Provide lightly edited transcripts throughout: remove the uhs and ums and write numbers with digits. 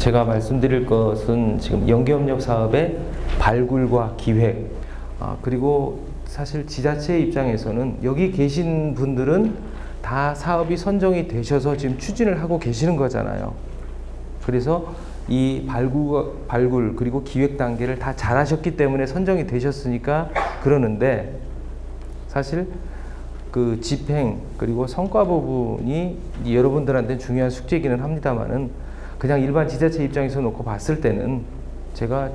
제가 말씀드릴 것은 지금 연계협력 사업의 발굴과 기획, 그리고 사실 지자체 입장에서는 여기 계신 분들은 다 사업이 선정이 되셔서 지금 추진을 하고 계시는 거잖아요. 그래서 이 발굴 그리고 기획 단계를 다 잘하셨기 때문에 선정이 되셨으니까 그러는데, 사실 그 집행 그리고 성과 부분이 여러분들한테 중요한 숙제이기는 합니다만은, 그냥 일반 지자체 입장에서 놓고 봤을 때는 제가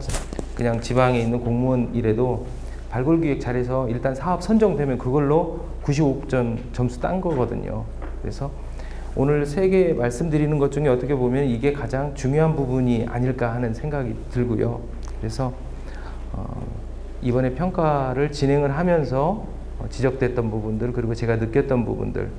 그냥 지방에 있는 공무원이라도 발굴 기획 잘해서 일단 사업 선정되면 그걸로 95점 점수 딴 거거든요. 그래서 오늘 3개 말씀드리는 것 중에 어떻게 보면 이게 가장 중요한 부분이 아닐까 하는 생각이 들고요. 그래서 이번에 평가를 진행을 하면서 지적됐던 부분들, 그리고 제가 느꼈던 부분들,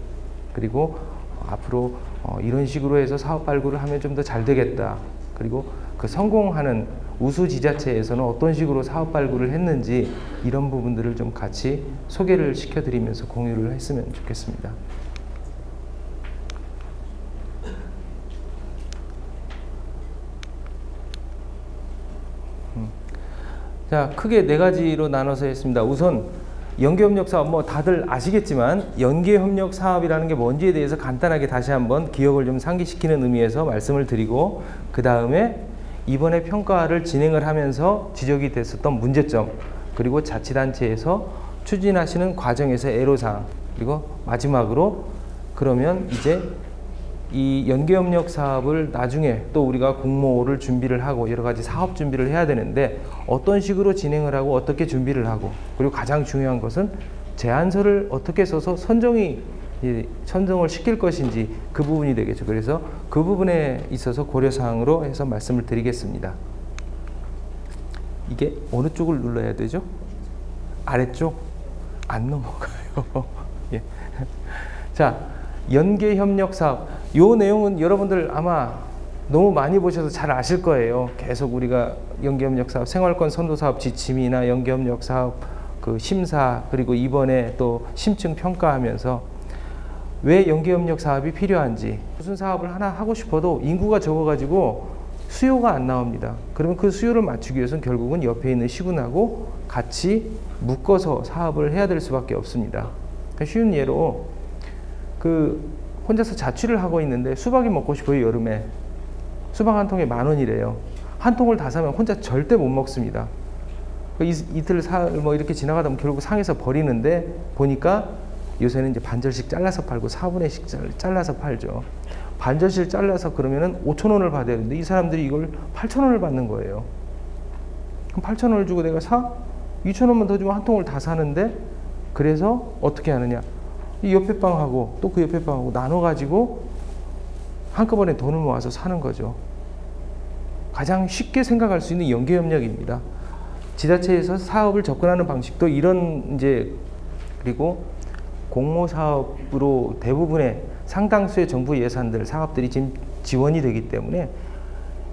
그리고 앞으로 이런 식으로 해서 사업 발굴을 하면 좀 더 잘 되겠다, 그리고 그 성공하는 우수 지자체에서는 어떤 식으로 사업 발굴을 했는지, 이런 부분들을 좀 같이 소개를 시켜드리면서 공유를 했으면 좋겠습니다. 자, 크게 4가지로 나눠서 했습니다. 우선 연계협력 사업, 뭐 다들 아시겠지만 연계협력 사업이라는 게 뭔지에 대해서 간단하게 다시 한번 기억을 좀 상기시키는 의미에서 말씀을 드리고, 그 다음에 이번에 평가를 진행을 하면서 지적이 됐었던 문제점, 그리고 자치단체에서 추진하시는 과정에서의 애로사항, 그리고 마지막으로 그러면 이제 이 연계협력 사업을 나중에 또 우리가 공모를 준비를 하고 여러 가지 사업 준비를 해야 되는데 어떤 식으로 진행을 하고 어떻게 준비를 하고, 그리고 가장 중요한 것은 제안서를 어떻게 써서 선정을 시킬 것인지, 그 부분이 되겠죠. 그래서 그 부분에 있어서 고려사항으로 해서 말씀을 드리겠습니다. 이게 어느 쪽을 눌러야 되죠? 아래쪽? 안 넘어가요. 예. 자, 연계협력 사업, 요 내용은 여러분들 아마 너무 많이 보셔서 잘 아실 거예요. 계속 우리가 연계협력 사업, 생활권 선도사업 지침이나 연계협력 사업 그 심사, 그리고 이번에 또 심층 평가하면서 왜 연계협력 사업이 필요한지, 무슨 사업을 하나 하고 싶어도 인구가 적어가지고 수요가 안 나옵니다. 그러면 그 수요를 맞추기 위해서는 결국은 옆에 있는 시군하고 같이 묶어서 사업을 해야 될 수밖에 없습니다. 쉬운 예로 혼자서 자취를 하고 있는데 수박이 먹고 싶어요. 여름에 수박 한 통에 10,000원이래요. 한 통을 다 사면 혼자 절대 못 먹습니다. 이틀 뭐 이렇게 지나가다 보면 결국 상해서 버리는데, 보니까 요새는 이제 반절씩 잘라서 팔고 4분의씩 잘라서 팔죠. 반절씩 잘라서 그러면은 5,000원을 받아야 되는데 이 사람들이 이걸 8,000원을 받는 거예요. 그럼 8,000원을 주고 내가 2,000원만 더 주면 한 통을 다 사는데, 그래서 어떻게 하느냐, 이 옆에 방하고 또 그 옆에 방하고 나눠가지고 한꺼번에 돈을 모아서 사는 거죠. 가장 쉽게 생각할 수 있는 연계협력입니다. 지자체에서 사업을 접근하는 방식도 이런 그리고 공모사업으로 대부분의 상당수의 정부 예산들, 사업들이 지금 지원이 되기 때문에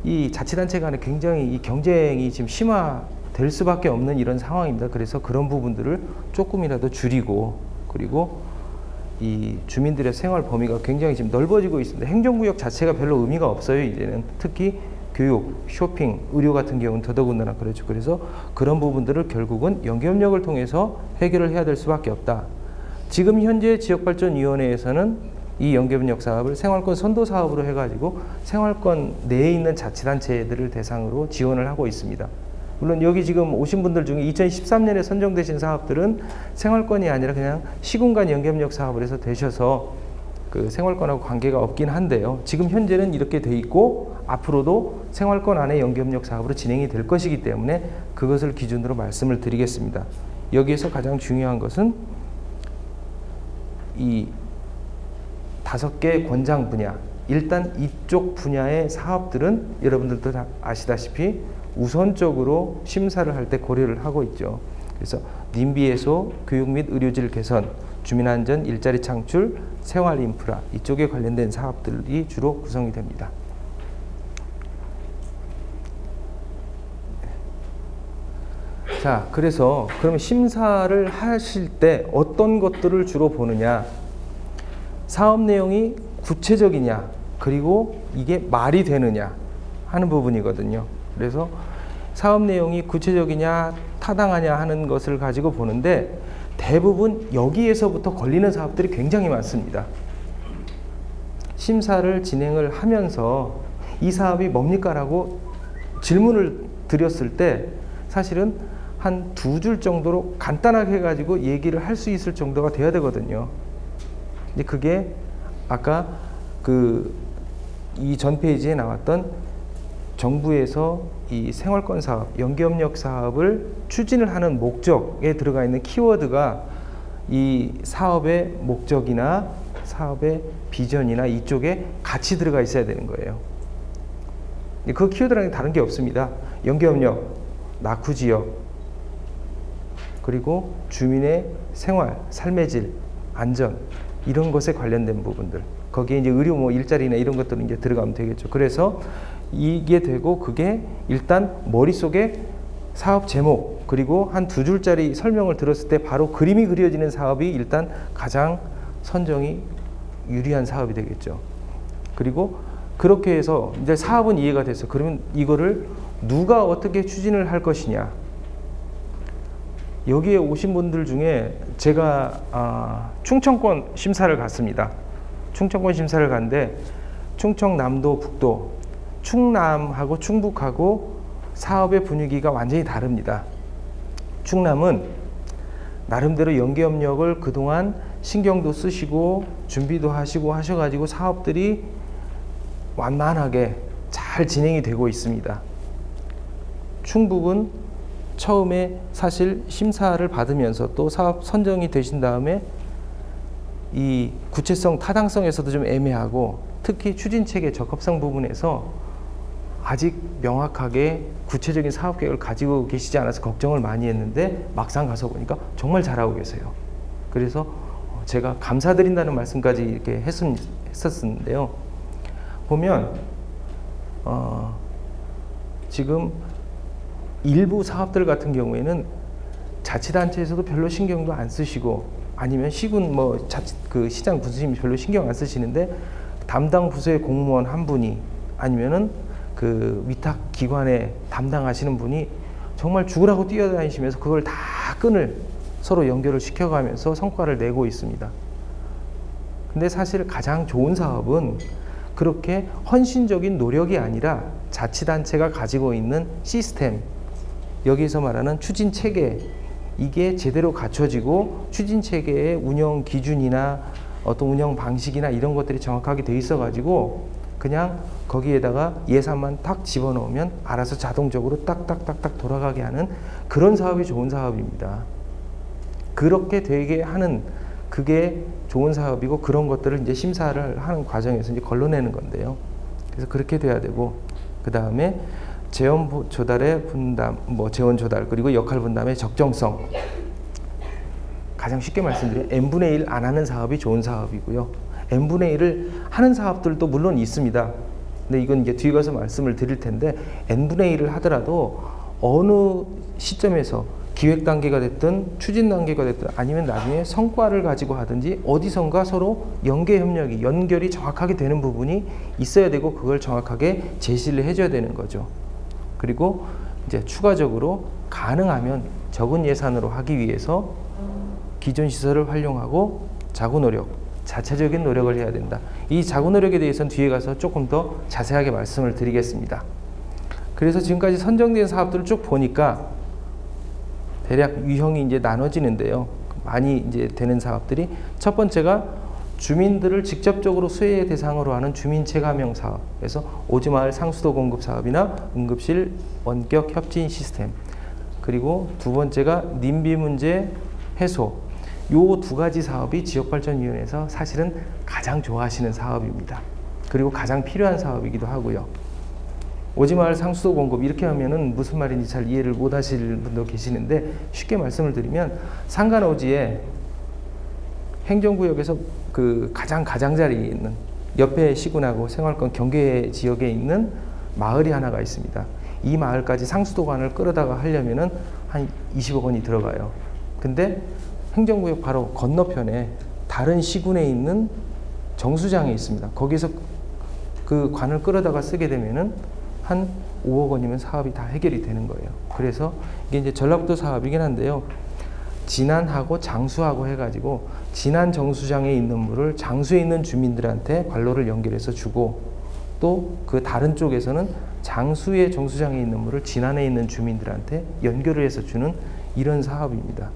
이 자치단체 간에 굉장히 이 경쟁이 지금 심화될 수밖에 없는 이런 상황입니다. 그래서 그런 부분들을 조금이라도 줄이고, 그리고 이 주민들의 생활 범위가 굉장히 지금 넓어지고 있습니다. 행정구역 자체가 별로 의미가 없어요. 이제는 특히 교육, 쇼핑, 의료 같은 경우는 더더군다나 그렇죠. 그래서 그런 부분들을 결국은 연계협력을 통해서 해결을 해야 될 수밖에 없다. 지금 현재 지역발전위원회에서는 이 연계협력 사업을 생활권 선도 사업으로 해가지고 생활권 내에 있는 자치단체들을 대상으로 지원을 하고 있습니다. 물론 여기 지금 오신 분들 중에 2013년에 선정되신 사업들은 생활권이 아니라 그냥 시군간 연계협력 사업을 해서 되셔서 그 생활권하고 관계가 없긴 한데요. 지금 현재는 이렇게 돼 있고 앞으로도 생활권 안에 연계협력 사업으로 진행이 될 것이기 때문에 그것을 기준으로 말씀을 드리겠습니다. 여기에서 가장 중요한 것은 이 5개 권장 분야, 일단 이쪽 분야의 사업들은 여러분들도 다 아시다시피 우선적으로 심사를 할 때 고려를 하고 있죠. 그래서 님비 해소, 교육 및 의료질 개선, 주민안전, 일자리 창출, 생활 인프라, 이쪽에 관련된 사업들이 주로 구성이 됩니다. 자, 그래서 그러면 심사를 하실 때 어떤 것들을 주로 보느냐, 사업 내용이 구체적이냐, 그리고 이게 말이 되느냐 하는 부분이거든요. 그래서 사업 내용이 구체적이냐 타당하냐 하는 것을 가지고 보는데 대부분 여기에서부터 걸리는 사업들이 굉장히 많습니다. 심사를 진행을 하면서 이 사업이 뭡니까? 라고 질문을 드렸을 때 사실은 한 2줄 정도로 간단하게 해가지고 얘기를 할 수 있을 정도가 돼야 되거든요. 근데 그게 아까 이 전 페이지에 나왔던 정부에서 이 생활권 사업, 연계협력 사업을 추진을 하는 목적에 들어가 있는 키워드가 이 사업의 목적이나 사업의 비전이나 이쪽에 같이 들어가 있어야 되는 거예요. 그 키워드랑 다른 게 없습니다. 연계협력, 낙후지역, 그리고 주민의 생활, 삶의 질, 안전 이런 것에 관련된 부분들. 거기에 이제 의료 뭐 일자리나 이런 것들은 이제 들어가면 되겠죠. 그래서 이게 되고 그게 일단 머릿속에 사업 제목 그리고 한 2줄짜리 설명을 들었을 때 바로 그림이 그려지는 사업이 일단 가장 선정이 유리한 사업이 되겠죠. 그리고 그렇게 해서 이제 사업은 이해가 됐어. 그러면 이거를 누가 어떻게 추진을 할 것이냐. 여기에 오신 분들 중에 제가 충청권 심사를 갔습니다. 충청권 심사를 갔는데 충청남도, 북도, 충남하고 충북하고 사업의 분위기가 완전히 다릅니다. 충남은 나름대로 연계협력을 그동안 신경도 쓰시고 준비도 하시고 하셔가지고 사업들이 완만하게 잘 진행이 되고 있습니다. 충북은 처음에 사실 심사를 받으면서 또 사업 선정이 되신 다음에 이 구체성, 타당성에서도 좀 애매하고 특히 추진체계 적합성 부분에서 아직 명확하게 구체적인 사업 계획을 가지고 계시지 않아서 걱정을 많이 했는데 막상 가서 보니까 정말 잘하고 계세요. 그래서 제가 감사드린다는 말씀까지 이렇게 했었는데요. 보면 지금 일부 사업들 같은 경우에는 자치단체에서도 별로 신경도 안 쓰시고 아니면 시군 뭐 시장 군수님이 별로 신경 안 쓰시는데 담당 부서의 공무원 한 분이 아니면은 그 위탁 기관에 담당하시는 분이 정말 죽으라고 뛰어다니시면서 그걸 다 끈을 서로 연결을 시켜가면서 성과를 내고 있습니다. 근데 사실 가장 좋은 사업은 그렇게 헌신적인 노력이 아니라 자치단체가 가지고 있는 시스템, 여기서 말하는 추진체계, 이게 제대로 갖춰지고 추진체계의 운영 기준이나 어떤 운영 방식이나 이런 것들이 정확하게 돼 있어 가지고 그냥 거기에다가 예산만 탁 집어넣으면 알아서 자동적으로 딱딱딱딱 돌아가게 하는 그런 사업이 좋은 사업입니다. 그렇게 되게 하는 그게 좋은 사업이고 그런 것들을 이제 심사를 하는 과정에서 이제 걸러내는 건데요. 그래서 그렇게 돼야 되고 그 다음에 재원 조달의 분담, 재원 조달 그리고 역할 분담의 적정성. 가장 쉽게 말씀드리면 n분의 1 안 하는 사업이 좋은 사업이고요. n분의 1을 하는 사업들도 물론 있습니다. 근데 이건 이제 뒤에 가서 말씀을 드릴 텐데 n분의 1을 하더라도 어느 시점에서 기획 단계가 됐든 추진 단계가 됐든 아니면 나중에 성과를 가지고 하든지 어디선가 서로 연결이 정확하게 되는 부분이 있어야 되고 그걸 정확하게 제시를 해줘야 되는 거죠. 그리고 이제 추가적으로 가능하면 적은 예산으로 하기 위해서 기존 시설을 활용하고 자구 노력, 자체적인 노력을 해야 된다. 이 자구 노력에 대해서는 뒤에 가서 조금 더 자세하게 말씀을 드리겠습니다. 그래서 지금까지 선정된 사업들을 쭉 보니까 대략 유형이 이제 나눠지는데요. 많이 이제 되는 사업들이 첫 번째가 주민들을 직접적으로 수혜 대상으로 하는 주민 체감형 사업. 그래서 오지마을 상수도 공급 사업이나 응급실 원격 협진 시스템. 그리고 두 번째가 님비 문제 해소. 요 두 가지 사업이 지역발전위원회에서 사실은 가장 좋아하시는 사업입니다. 그리고 가장 필요한 사업이기도 하고요. 오지마을 상수도 공급 이렇게 하면은 무슨 말인지 잘 이해를 못 하실 분도 계시는데 쉽게 말씀을 드리면 상간오지에 행정구역에서 그 가장자리에 있는 옆에 시군하고 생활권 경계 지역에 있는 마을이 하나가 있습니다. 이 마을까지 상수도관을 끌어다가 하려면은 한 20억 원이 들어가요. 근데 행정구역 바로 건너편에 다른 시군에 있는 정수장이 있습니다. 거기서 그 관을 끌어다가 쓰게 되면은 한 5억 원이면 사업이 다 해결이 되는 거예요. 그래서 이게 이제 전라북도 사업이긴 한데요. 진안하고 장수하고 해가지고 진안 정수장에 있는 물을 장수에 있는 주민들한테 관로를 연결해서 주고, 또 그 다른 쪽에서는 장수의 정수장에 있는 물을 진안에 있는 주민들한테 연결을 해서 주는 이런 사업입니다.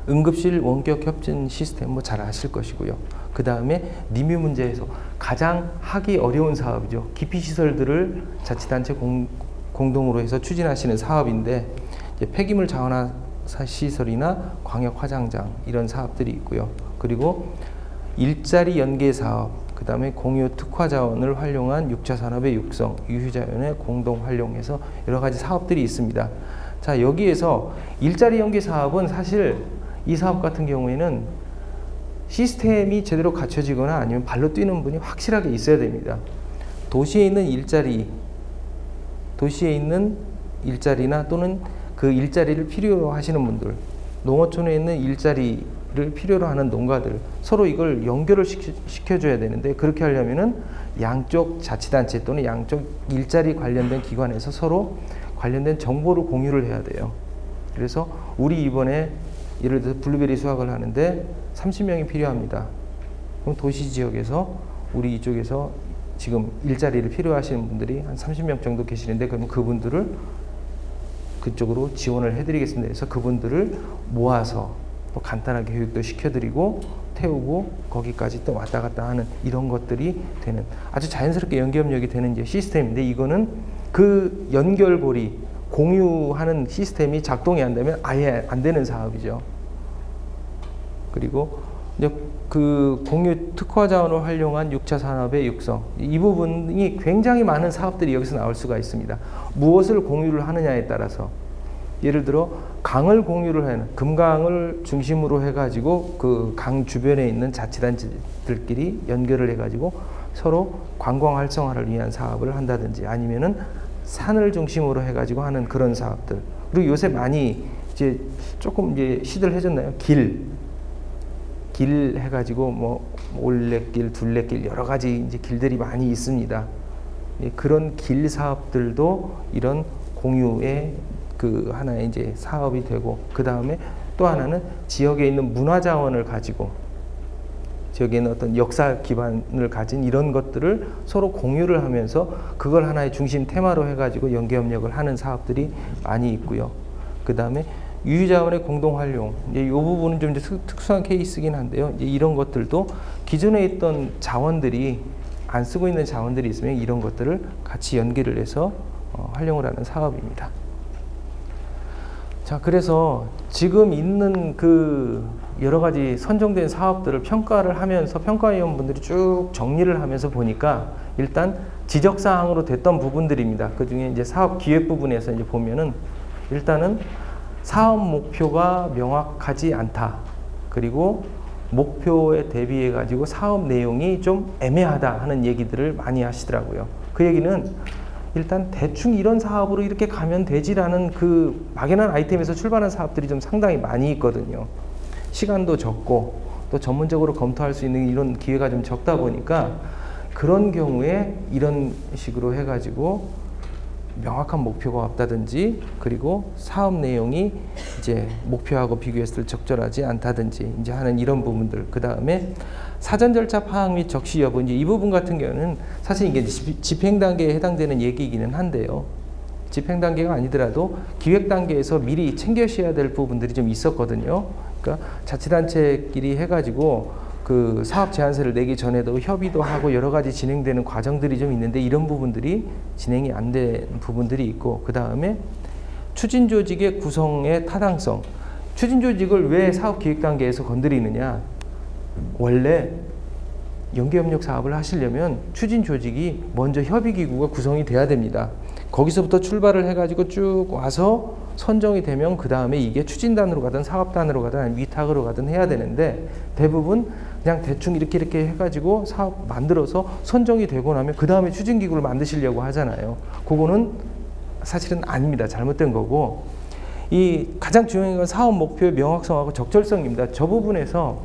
응급실 원격 협진 시스템 뭐 잘 아실 것이고요. 그 다음에 님유 문제에서 가장 하기 어려운 사업이죠. 기피시설들을 자치단체 공동으로 해서 추진하시는 사업인데, 이제 폐기물 자원화 시설이나 광역 화장장 이런 사업들이 있고요. 그리고 일자리 연계 사업, 그 다음에 공유 특화 자원을 활용한 6차 산업의 육성, 유휴자원의 공동 활용해서 여러 가지 사업들이 있습니다. 자, 여기에서 일자리 연계 사업은 사실 이 사업 같은 경우에는 시스템이 제대로 갖춰지거나 아니면 발로 뛰는 분이 확실하게 있어야 됩니다. 도시에 있는 일자리나 또는 그 일자리를 필요로 하시는 분들, 농어촌에 있는 일자리를 필요로 하는 농가들, 서로 이걸 연결을 시켜줘야 되는데, 그렇게 하려면은 양쪽 자치단체 또는 양쪽 일자리 관련된 기관에서 서로 관련된 정보를 공유를 해야 돼요. 그래서 우리 이번에 예를 들어서 블루베리 수확을 하는데 30명이 필요합니다. 그럼 도시 지역에서 우리 이쪽에서 지금 일자리를 필요하시는 분들이 한 30명 정도 계시는데, 그러면 그분들을 그쪽으로 지원을 해드리겠습니다. 그래서 그분들을 모아서 또 간단하게 교육도 시켜드리고 태우고 거기까지 또 왔다 갔다 하는 이런 것들이 되는 아주 자연스럽게 연결력이 되는 이제 시스템인데, 이거는 그 연결고리 공유하는 시스템이 작동이 안 되면 아예 안 되는 사업이죠. 그리고 이제 그 공유 특화 자원을 활용한 6차 산업의 육성, 이 부분이 굉장히 많은 사업들이 여기서 나올 수가 있습니다. 무엇을 공유를 하느냐에 따라서, 예를 들어 강을 공유를 하는, 금강을 중심으로 해가지고 그 강 주변에 있는 자치단체들끼리 연결을 해가지고 서로 관광 활성화를 위한 사업을 한다든지, 아니면은 산을 중심으로 해가지고 하는 그런 사업들. 그리고 요새 많이 이제 조금 이제 시들해졌나요? 길 해가지고 뭐 올레길, 둘레길 여러 가지 이제 길들이 많이 있습니다. 그런 길 사업들도 이런 공유의 그 하나의 이제 사업이 되고, 그 다음에 또 하나는 지역에 있는 문화 자원을 가지고 지역에 있는 어떤 역사 기반을 가진 이런 것들을 서로 공유를 하면서 그걸 하나의 중심 테마로 해가지고 연계협력을 하는 사업들이 많이 있고요. 그 다음에 유휴자원의 공동 활용, 이제 이 부분은 좀 이제 특수한 케이스긴 한데요. 이제 이런 것들도 기존에 있던 자원들이 안 쓰고 있는 자원들이 있으면 이런 것들을 같이 연계를 해서 활용을 하는 사업입니다. 자, 그래서 지금 있는 그 여러 가지 선정된 사업들을 평가를 하면서 평가위원분들이 쭉 정리를 하면서 보니까 일단 지적사항으로 됐던 부분들입니다. 그 중에 이제 사업 기획 부분에서 이제 보면은 일단은 사업 목표가 명확하지 않다. 그리고 목표에 대비해 가지고 사업 내용이 좀 애매하다 하는 얘기들을 많이 하시더라고요. 그 얘기는 일단 대충 이런 사업으로 이렇게 가면 되지라는 그 막연한 아이템에서 출발한 사업들이 좀 상당히 많이 있거든요. 시간도 적고 또 전문적으로 검토할 수 있는 이런 기회가 좀 적다 보니까 그런 경우에 이런 식으로 해가지고 명확한 목표가 없다든지, 그리고 사업 내용이 이제 목표하고 비교했을 때 적절하지 않다든지 이제 하는 이런 부분들. 그 다음에 사전 절차 파악 및 적시 여부, 이제 이 부분 같은 경우는 사실 이게 집행 단계에 해당되는 얘기이기는 한데요. 집행 단계가 아니더라도 기획 단계에서 미리 챙겨셔야 될 부분들이 좀 있었거든요. 그러니까 자치단체끼리 해가지고 그 사업 제안서를 내기 전에도 협의도 하고 여러 가지 진행되는 과정들이 좀 있는데, 이런 부분들이 진행이 안 된 부분들이 있고, 그 다음에 추진 조직의 구성의 타당성. 추진 조직을 왜 사업 기획 단계에서 건드리느냐? 원래 연계협력 사업을 하시려면 추진 조직이 먼저 협의기구가 구성이 돼야 됩니다. 거기서부터 출발을 해가지고 쭉 와서 선정이 되면 그 다음에 이게 추진단으로 가든 사업단으로 가든 아니면 위탁으로 가든 해야 되는데, 대부분 그냥 대충 이렇게 해가지고 사업 만들어서 선정이 되고 나면 그 다음에 추진기구를 만드시려고 하잖아요. 그거는 사실은 아닙니다. 잘못된 거고, 이 가장 중요한 건 사업 목표의 명확성하고 적절성입니다. 저 부분에서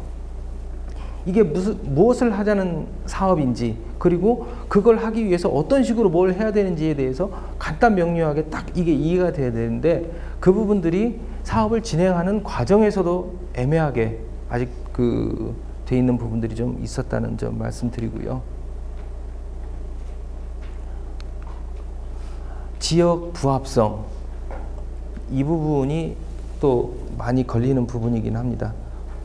이게 무엇을 하자는 사업인지, 그리고 그걸 하기 위해서 어떤 식으로 뭘 해야 되는지에 대해서 간단 명료하게 딱 이게 이해가 돼야 되는데, 그 부분들이 사업을 진행하는 과정에서도 애매하게 아직 돼 있는 부분들이 좀 있었다는 점 말씀드리고요. 지역 부합성, 이 부분이 또 많이 걸리는 부분이긴 합니다.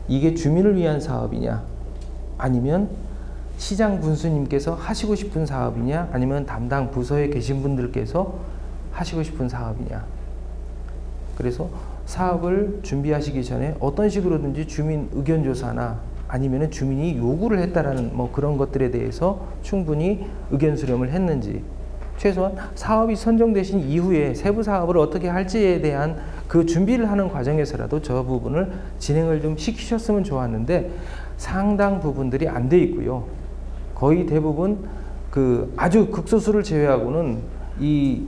이게 주민을 위한 사업이냐, 아니면 시장 군수님께서 하시고 싶은 사업이냐, 아니면 담당 부서에 계신 분들께서 하시고 싶은 사업이냐. 그래서 사업을 준비하시기 전에 어떤 식으로든지 주민 의견 조사나 아니면 주민이 요구를 했다라는 뭐 그런 것들에 대해서 충분히 의견 수렴을 했는지, 최소한 사업이 선정되신 이후에 세부 사업을 어떻게 할지에 대한 그 준비를 하는 과정에서라도 저 부분을 진행을 좀 시키셨으면 좋았는데, 상당 부분들이 안 돼 있고요. 거의 대부분 아주 극소수를 제외하고는 이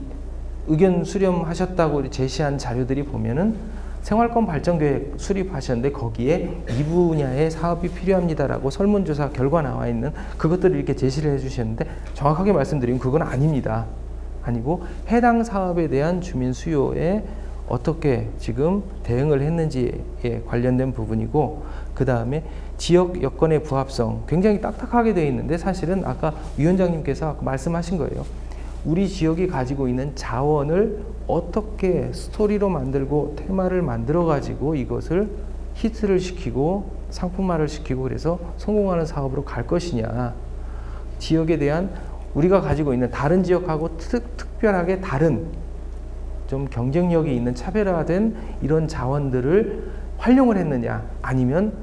의견 수렴하셨다고 제시한 자료들이 보면은 생활권 발전계획 수립하셨는데 거기에 이 분야의 사업이 필요합니다라고 설문조사 결과 나와 있는 그것들을 이렇게 제시를 해주셨는데, 정확하게 말씀드리면 그건 아닙니다. 아니고 해당 사업에 대한 주민 수요에 어떻게 지금 대응을 했는지에 관련된 부분이고, 그 다음에 지역 여건의 부합성, 굉장히 딱딱하게 되어 있는데 사실은 아까 위원장님께서 아까 말씀하신 거예요. 우리 지역이 가지고 있는 자원을 어떻게 스토리로 만들고 테마를 만들어 가지고 이것을 히트를 시키고 상품화를 시키고 그래서 성공하는 사업으로 갈 것이냐, 지역에 대한 우리가 가지고 있는 다른 지역하고 특별하게 다른 좀 경쟁력이 있는 차별화된 이런 자원들을 활용을 했느냐, 아니면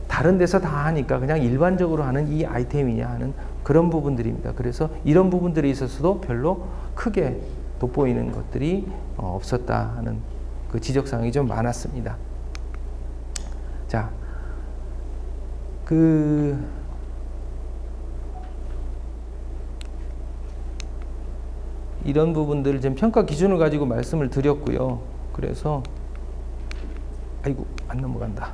다른 데서 다 하니까 그냥 일반적으로 하는 이 아이템이냐 하는 그런 부분들입니다. 그래서 이런 부분들에 있어서도 별로 크게 돋보이는 것들이 없었다 하는 그 지적사항이 좀 많았습니다. 자, 이런 부분들을 지금 평가 기준을 가지고 말씀을 드렸고요. 그래서 아이고 안 넘어간다.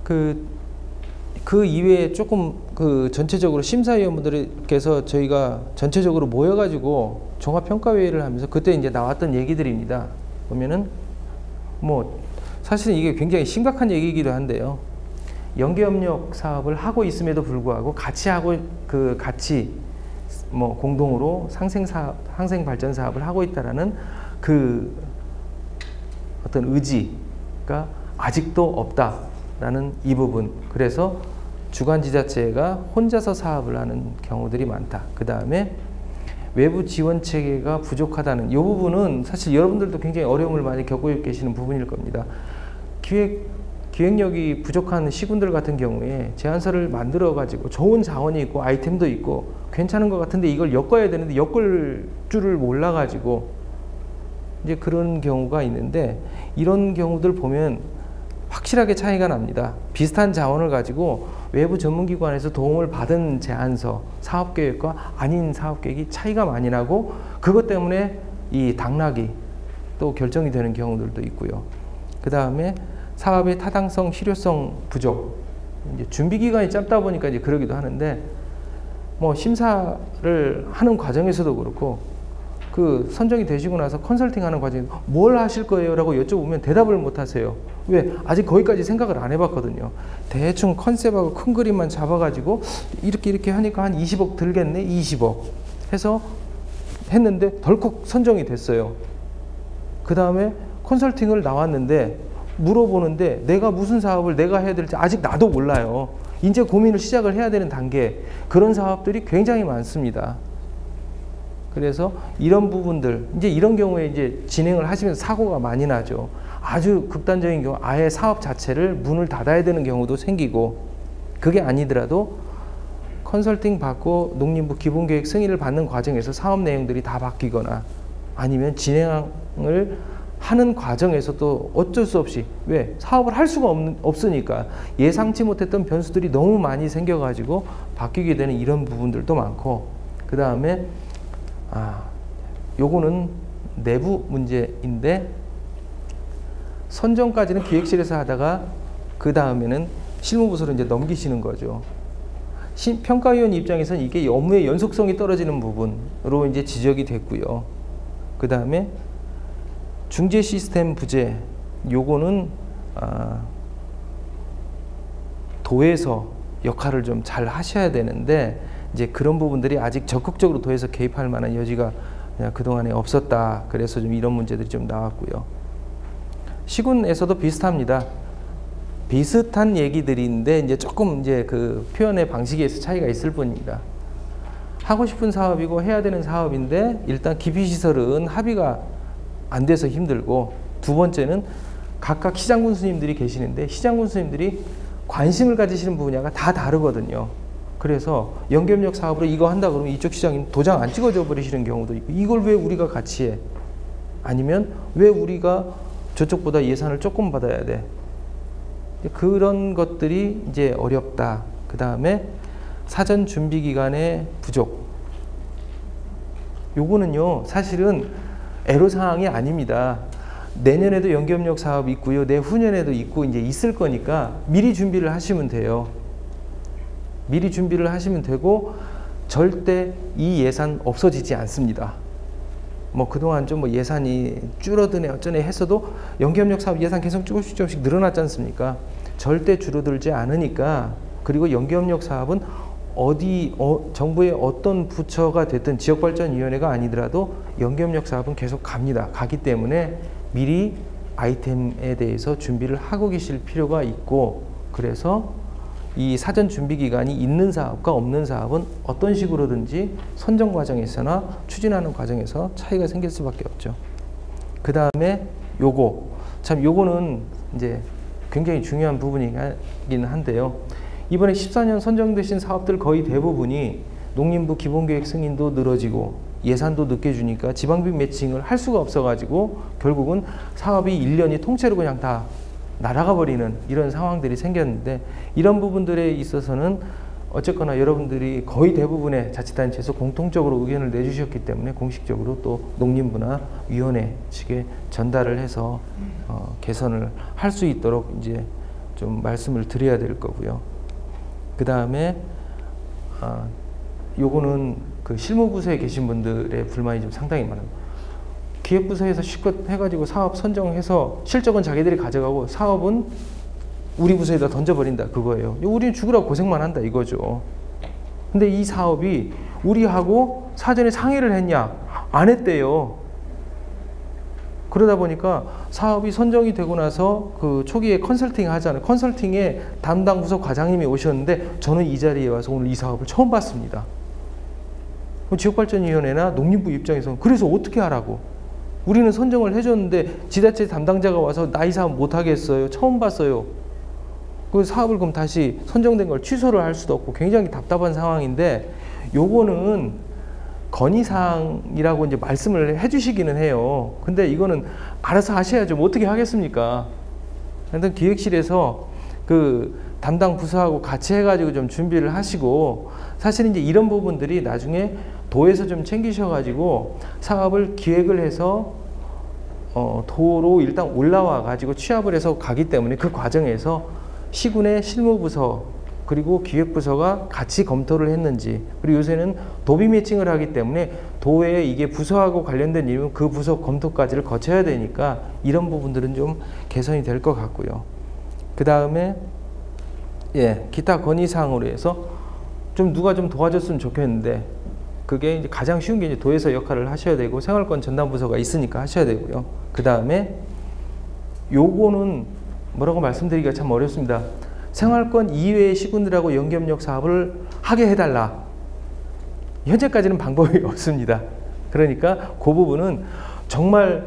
그 이외에 조금 전체적으로 심사위원분들께서 저희가 전체적으로 모여가지고 종합평가회의를 하면서 그때 이제 나왔던 얘기들입니다. 보면은 뭐 사실은 이게 굉장히 심각한 얘기이기도 한데요. 연계협력 사업을 하고 있음에도 불구하고 같이 뭐 공동으로 상생 발전 사업을 하고 있다라는 그 어떤 의지가 아직도 없다라는 이 부분. 그래서 주간지자체가 혼자서 사업을 하는 경우들이 많다. 그 다음에 외부 지원 체계가 부족하다는 이 부분은 사실 여러분들도 굉장히 어려움을 많이 겪고 계시는 부분일 겁니다. 기획력이 부족한 시군들 같은 경우에 제안서를 만들어 가지고 좋은 자원이 있고 아이템도 있고 괜찮은 것 같은데 이걸 엮어야 되는데 엮을 줄을 몰라 가지고 이제 그런 경우가 있는데, 이런 경우들 보면 확실하게 차이가 납니다. 비슷한 자원을 가지고 외부 전문기관에서 도움을 받은 제안서, 사업계획과 아닌 사업계획이 차이가 많이 나고, 그것 때문에 이 당락이 또 결정이 되는 경우들도 있고요. 그 다음에 사업의 타당성, 실효성 부족. 이제 준비 기간이 짧다 보니까 이제 그러기도 하는데, 뭐 심사를 하는 과정에서도 그렇고, 그 선정이 되시고 나서 컨설팅하는 과정에 뭘 하실 거예요?라고 여쭤보면 대답을 못 하세요. 왜? 아직 거기까지 생각을 안 해봤거든요. 대충 컨셉하고 큰 그림만 잡아가지고 이렇게 하니까 한 20억 들겠네, 20억 해서 했는데 덜컥 선정이 됐어요. 그 다음에 컨설팅을 나왔는데 물어보는데 내가 무슨 사업을 내가 해야 될지 아직 나도 몰라요. 이제 고민을 시작을 해야 되는 단계, 그런 사업들이 굉장히 많습니다. 그래서 이런 부분들, 이제 이런 경우에 이제 진행을 하시면서 사고가 많이 나죠. 아주 극단적인 경우 아예 사업 자체를 문을 닫아야 되는 경우도 생기고, 그게 아니더라도 컨설팅 받고 농림부 기본계획 승인을 받는 과정에서 사업 내용들이 다 바뀌거나 아니면 진행을 하는 과정에서 또 어쩔 수 없이, 왜? 사업을 할 수가 없으니까 예상치 못했던 변수들이 너무 많이 생겨가지고 바뀌게 되는 이런 부분들도 많고, 그 다음에 요거는 내부 문제인데, 선정까지는 기획실에서 하다가 그 다음에는 실무부서로 이제 넘기시는 거죠. 평가위원 입장에서는 이게 업무의 연속성이 떨어지는 부분으로 이제 지적이 됐고요. 그 다음에 중재 시스템 부재, 요거는 도에서 역할을 좀 잘 하셔야 되는데 이제 그런 부분들이 아직 적극적으로 도에서 개입할 만한 여지가 그동안에 없었다. 그래서 좀 이런 문제들이 좀 나왔고요. 시군에서도 비슷합니다. 비슷한 얘기들인데 이제 조금 이제 그 표현의 방식에서 차이가 있을 뿐입니다. 하고 싶은 사업이고 해야 되는 사업인데 일단 기피시설은 합의가 안 돼서 힘들고, 두 번째는 각각 시장군수님들이 계시는데 시장군수님들이 관심을 가지시는 분야가 다 다르거든요. 그래서 연계협력 사업으로 이거 한다 그러면 이쪽 시장님 도장 안 찍어줘 버리시는 경우도 있고, 이걸 왜 우리가 같이 해? 아니면 왜 우리가 저쪽보다 예산을 조금 받아야 돼? 그런 것들이 이제 어렵다. 그 다음에 사전 준비 기간의 부족. 요거는요, 사실은 애로사항이 아닙니다. 내년에도 연계협력 사업이 있고요, 내후년에도 있고 이제 있을 거니까 미리 준비를 하시면 돼요. 미리 준비를 하시면 되고, 절대 이 예산 없어지지 않습니다. 뭐 그동안 좀 뭐 예산이 줄어드네 어쩌네 했어도 연계협력 사업 예산 계속 조금씩 늘어났지 않습니까? 절대 줄어들지 않으니까. 그리고 연계협력 사업은 정부의 어떤 부처가 됐든 지역발전위원회가 아니더라도 연계협력 사업은 계속 갑니다. 가기 때문에 미리 아이템에 대해서 준비를 하고 계실 필요가 있고, 그래서 이 사전 준비 기간이 있는 사업과 없는 사업은 어떤 식으로든지 선정 과정에서나 추진하는 과정에서 차이가 생길 수밖에 없죠. 그 다음에 요거는 이제 굉장히 중요한 부분이긴 한데요. 이번에 14년 선정되신 사업들 거의 대부분이 농림부 기본계획 승인도 늘어지고 예산도 늦게 주니까 지방비 매칭을 할 수가 없어가지고 결국은 사업이 1년이 통째로 그냥 다 날아가 버리는 이런 상황들이 생겼는데, 이런 부분들에 있어서는 어쨌거나 여러분들이 거의 대부분의 자치단체에서 공통적으로 의견을 내주셨기 때문에 공식적으로 또 농림부나 위원회 측에 전달을 해서 개선을 할 수 있도록 이제 좀 말씀을 드려야 될 거고요. 그 다음에 요거는 그 실무부서에 계신 분들의 불만이 좀 상당히 많아요. 기획부서에서 실컷 해가지고 사업 선정해서 실적은 자기들이 가져가고 사업은 우리 부서에다 던져버린다, 그거예요. 우리는 죽으라고 고생만 한다, 이거죠. 근데 이 사업이 우리하고 사전에 상의를 했냐? 안 했대요. 그러다 보니까 사업이 선정이 되고 나서 그 초기에 컨설팅 하잖아요. 컨설팅에 담당 부서 과장님이 오셨는데 저는 이 자리에 와서 오늘 이 사업을 처음 봤습니다. 지역발전위원회나 농림부 입장에서는 그래서 어떻게 하라고? 우리는 선정을 해줬는데 지자체 담당자가 와서 나 이 사업 못하겠어요, 처음 봤어요. 그 사업을 그럼 다시 선정된 걸 취소를 할 수도 없고 굉장히 답답한 상황인데, 요거는 건의사항이라고 이제 말씀을 해주시기는 해요. 근데 이거는 알아서 하셔야죠. 뭐 어떻게 하겠습니까? 하여튼 기획실에서 그 담당 부서하고 같이 해가지고 좀 준비를 하시고, 사실 이제 이런 부분들이 나중에 도에서 좀 챙기셔가지고 사업을 기획을 해서 도로 일단 올라와 가지고 취합을 해서 가기 때문에 그 과정에서 시군의 실무부서 그리고 기획부서가 같이 검토를 했는지, 그리고 요새는 도비 매칭을 하기 때문에 도에 이게 부서하고 관련된 일이면 그 부서 검토까지를 거쳐야 되니까 이런 부분들은 좀 개선이 될 것 같고요. 그 다음에 기타 건의사항으로 해서 좀 누가 좀 도와줬으면 좋겠는데, 그게 이제 가장 쉬운 게 이제 도에서 역할을 하셔야 되고 생활권 전담부서가 있으니까 하셔야 되고요. 그 다음에 요거는 뭐라고 말씀드리기가 참 어렵습니다. 생활권 이외의 시군들하고 연계협력 사업을 하게 해달라. 현재까지는 방법이 없습니다. 그러니까 그 부분은 정말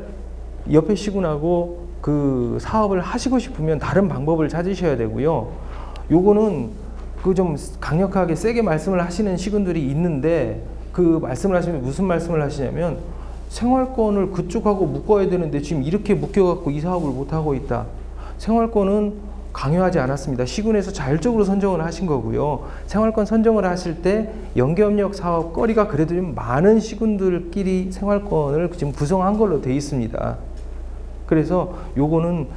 옆에 시군하고 그 사업을 하시고 싶으면 다른 방법을 찾으셔야 되고요. 요거는 그 좀 강력하게 세게 말씀을 하시는 시군들이 있는데, 그 말씀을 하시면 무슨 말씀을 하시냐면 생활권을 그쪽하고 묶어야 되는데 지금 이렇게 묶여갖고 이 사업을 못하고 있다. 생활권은 강요하지 않았습니다. 시군에서 자율적으로 선정을 하신 거고요. 생활권 선정을 하실 때 연계협력 사업 거리가 그래도 좀 많은 시군들끼리 생활권을 지금 구성한 걸로 돼 있습니다. 그래서 요거는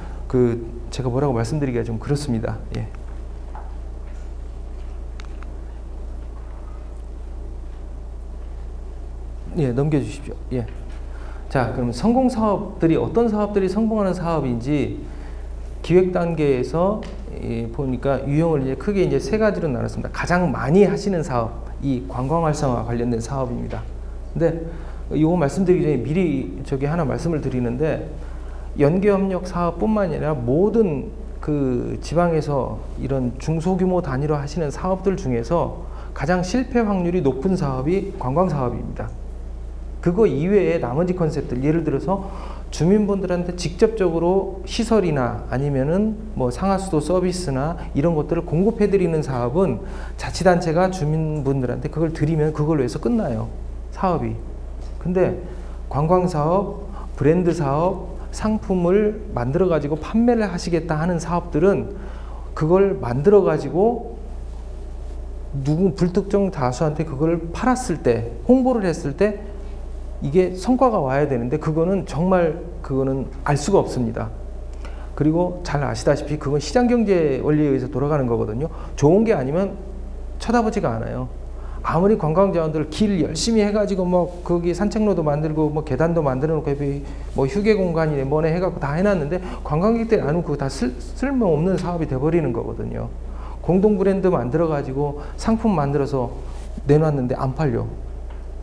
제가 뭐라고 말씀드리기가 좀 그렇습니다. 예. 예, 넘겨주십시오. 예. 자, 그럼 성공 사업들이 어떤 사업들이 성공하는 사업인지 기획 단계에서 보니까 유형을 이제 크게 이제 세 가지로 나눴습니다. 가장 많이 하시는 사업, 이 관광 활성화 관련된 사업입니다. 근데 이거 말씀드리기 전에 미리 저기 하나 말씀을 드리는데, 연계협력 사업뿐만 아니라 모든 그 지방에서 이런 중소규모 단위로 하시는 사업들 중에서 가장 실패 확률이 높은 사업이 관광 사업입니다. 그거 이외에 나머지 컨셉들, 예를 들어서 주민분들한테 직접적으로 시설이나 아니면은 뭐 상하수도 서비스나 이런 것들을 공급해 드리는 사업은 자치단체가 주민분들한테 그걸 드리면 그걸로 해서 끝나요, 사업이. 근데 관광사업, 브랜드 사업, 상품을 만들어 가지고 판매를 하시겠다 하는 사업들은 그걸 만들어 가지고 누구 불특정 다수한테 그걸 팔았을 때, 홍보를 했을 때 이게 성과가 와야 되는데 그거는 정말 알 수가 없습니다. 그리고 잘 아시다시피 그건 시장경제 원리에 의해서 돌아가는 거거든요. 좋은 게 아니면 쳐다보지가 않아요. 아무리 관광자원들 길 열심히 해가지고 뭐 거기 산책로도 만들고 뭐 계단도 만들어 놓고 뭐 휴게 공간이네 뭐네 해갖고 다 해놨는데 관광객들이 안 오면 그거 다 쓸모없는 사업이 돼버리는 거거든요. 공동 브랜드 만들어 가지고 상품 만들어서 내놨는데 안 팔려.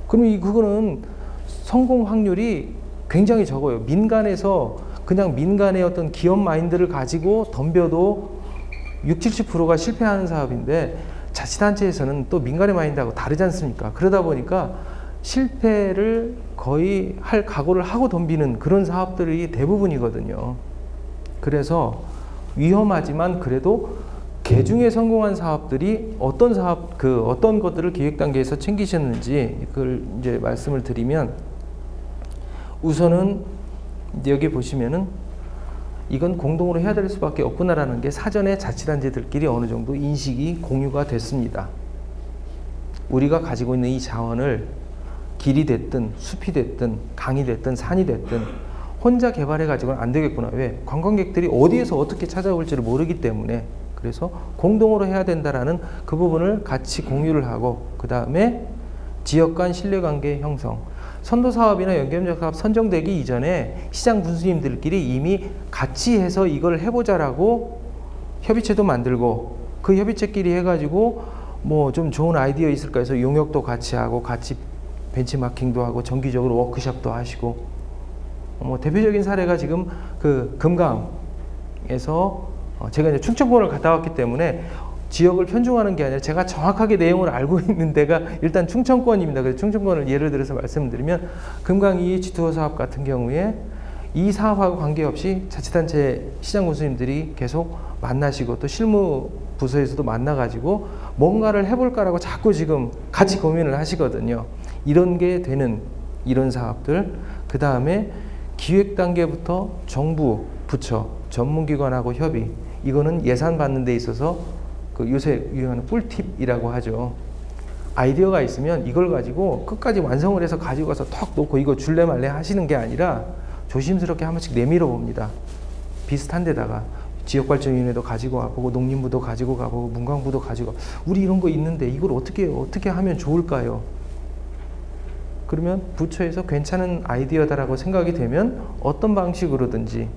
그러면 그거는 성공 확률이 굉장히 적어요. 민간에서 그냥 민간의 어떤 기업 마인드를 가지고 덤벼도 60, 70%가 실패하는 사업인데, 자치단체에서는 또 민간의 마인드하고 다르지 않습니까? 그러다 보니까 실패를 거의 할 각오를 하고 덤비는 그런 사업들이 대부분이거든요. 그래서 위험하지만 그래도 개중에 성공한 사업들이 어떤 것들을 기획 단계에서 챙기셨는지 그걸 이제 말씀을 드리면, 우선은 여기 보시면은 이건 공동으로 해야 될 수밖에 없구나라는 게 사전에 자치단체들끼리 어느 정도 인식이 공유가 됐습니다. 우리가 가지고 있는 이 자원을 길이 됐든 숲이 됐든 강이 됐든 산이 됐든 혼자 개발해 가지고는 안 되겠구나. 왜? 관광객들이 어디에서 어떻게 찾아올지를 모르기 때문에. 그래서 공동으로 해야 된다라는 그 부분을 같이 공유를 하고, 그 다음에 지역 간 신뢰관계 형성. 선도사업이나 연계협력사업 선정되기 이전에 시장 군수님들끼리 이미 같이 해서 이걸 해보자라고 협의체도 만들고, 그 협의체끼리 해가지고 뭐 좀 좋은 아이디어 있을까 해서 용역도 같이 하고, 같이 벤치마킹도 하고, 정기적으로 워크숍도 하시고, 뭐 대표적인 사례가 지금 그 금강에서 제가 이제 충청권을 갔다 왔기 때문에 지역을 편중하는 게 아니라 제가 정확하게 내용을 알고 있는 데가 일단 충청권입니다. 그래서 충청권을 예를 들어서 말씀드리면, 금강 EH2O 사업 같은 경우에 이 사업하고 관계없이 자치단체 시장 군수님들이 계속 만나시고 또 실무부서에서도 만나가지고 뭔가를 해볼까라고 자꾸 지금 같이 고민을 하시거든요. 이런 게 되는 이런 사업들. 그 다음에 기획 단계부터 정부, 부처, 전문기관하고 협의. 이거는 예산 받는 데 있어서 그 요새 유행하는 꿀팁이라고 하죠. 아이디어가 있으면 이걸 가지고 끝까지 완성을 해서 가지고 가서 턱 놓고 이거 줄래 말래 하시는 게 아니라 조심스럽게 한 번씩 내밀어 봅니다. 비슷한 데다가 지역발전위원회도 가지고 와보고, 농림부도 가지고 가보고, 문광부도 가지고, 우리 이런 거 있는데 이걸 어떻게 하면 좋을까요? 그러면 부처에서 괜찮은 아이디어다라고 생각이 되면 어떤 방식으로든지